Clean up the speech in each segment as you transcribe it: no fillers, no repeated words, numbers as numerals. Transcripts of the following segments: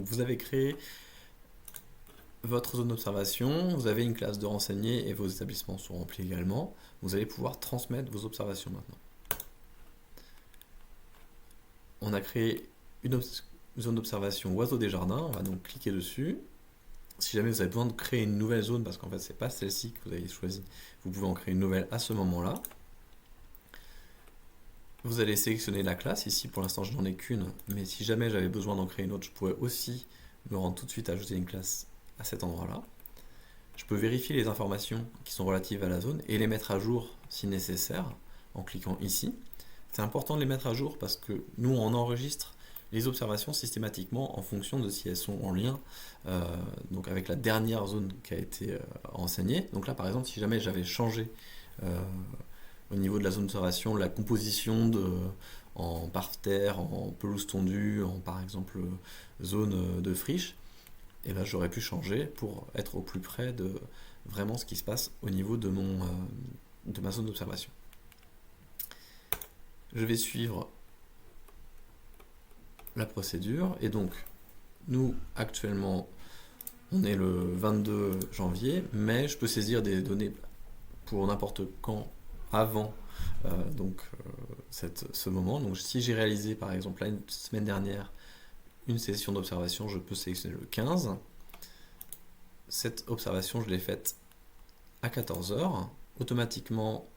vous avez créé votre zone d'observation, vous avez une classe de renseigner et vos établissements sont remplis également. Vous allez pouvoir transmettre vos observations maintenant. On a créé une zone d'observation oiseaux des jardins, on va donc cliquer dessus. Si jamais vous avez besoin de créer une nouvelle zone, parce qu'en fait c'est pas celle-ci que vous avez choisie, vous pouvez en créer une nouvelle à ce moment-là. Vous allez sélectionner la classe, ici pour l'instant je n'en ai qu'une, mais si jamais j'avais besoin d'en créer une autre, je pourrais aussi me rendre tout de suite à ajouter une classe à cet endroit-là. Je peux vérifier les informations qui sont relatives à la zone et les mettre à jour si nécessaire en cliquant ici. C'est important de les mettre à jour parce que nous on enregistre les observations systématiquement en fonction de si elles sont en lien donc avec la dernière zone qui a été renseignée. Donc là par exemple si jamais j'avais changé au niveau de la zone d'observation la composition en parterre, en pelouse tondue, en par exemple zone de friche, et ben, j'aurais pu changer pour être au plus près de vraiment ce qui se passe au niveau de ma zone d'observation. Je vais suivre la procédure et donc nous actuellement on est le 22 janvier mais je peux saisir des données pour n'importe quand avant ce moment. Donc si j'ai réalisé par exemple la semaine dernière une session d'observation, je peux sélectionner le 15. Cette observation je l'ai faite à 14 h. Automatiquement,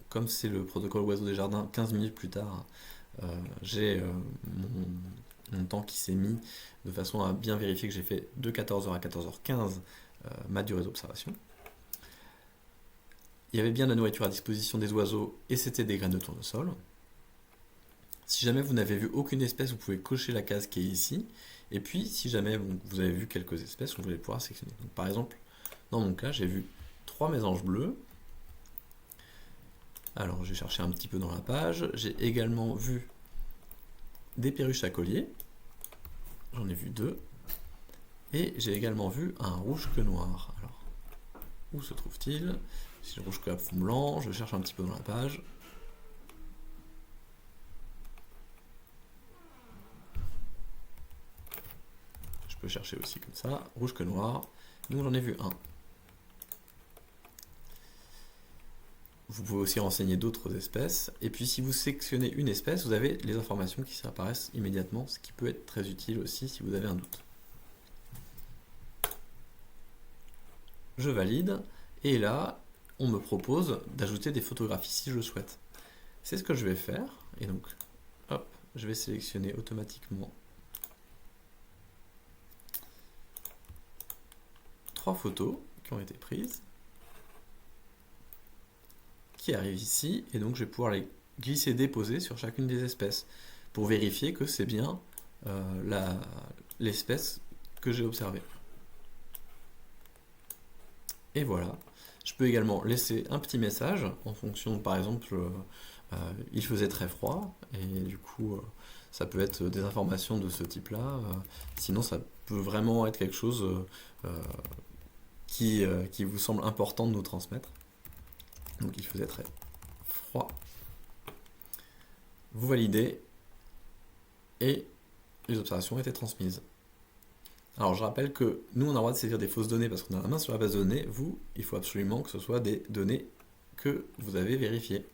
comme c'est le protocole oiseaux des jardins, 15 minutes plus tard j'ai mon temps qui s'est mis de façon à bien vérifier que j'ai fait de 14 h à 14 h 15 ma durée d'observation. Il y avait bien de la nourriture à disposition des oiseaux et c'était des graines de tournesol. Si jamais vous n'avez vu aucune espèce, vous pouvez cocher la case qui est ici. Et puis, si jamais vous avez vu quelques espèces, vous allez pouvoir sélectionner. Donc, par exemple, dans mon cas, j'ai vu 3 mésanges bleus. Alors, j'ai cherché un petit peu dans la page. J'ai également vu des perruches à collier. J'en ai vu 2. Et j'ai également vu un rouge-queue noir. Alors, où se trouve-t-il? Si le rouge-queue à fond blanc, je cherche un petit peu dans la page. Je peux chercher aussi comme ça, rouge-queue noir. Donc j'en ai vu un. Vous pouvez aussi renseigner d'autres espèces. Et puis si vous sélectionnez une espèce, vous avez les informations qui apparaissent immédiatement, ce qui peut être très utile aussi si vous avez un doute. Je valide, et là, on me propose d'ajouter des photographies si je le souhaite. C'est ce que je vais faire, et donc, hop, je vais sélectionner automatiquement 3 photos qui ont été prises, qui arrivent ici, et donc je vais pouvoir les glisser, déposer sur chacune des espèces, pour vérifier que c'est bien l'espèce que j'ai observée. Et voilà. Je peux également laisser un petit message en fonction, par exemple, il faisait très froid, et du coup, ça peut être des informations de ce type-là. Sinon, ça peut vraiment être quelque chose qui vous semble important de nous transmettre. Donc, il faisait très froid. Vous validez, et les observations étaient transmises. Alors je rappelle que nous on a le droit de saisir des fausses données parce qu'on a la main sur la base de données. Vous, il faut absolument que ce soit des données que vous avez vérifiées.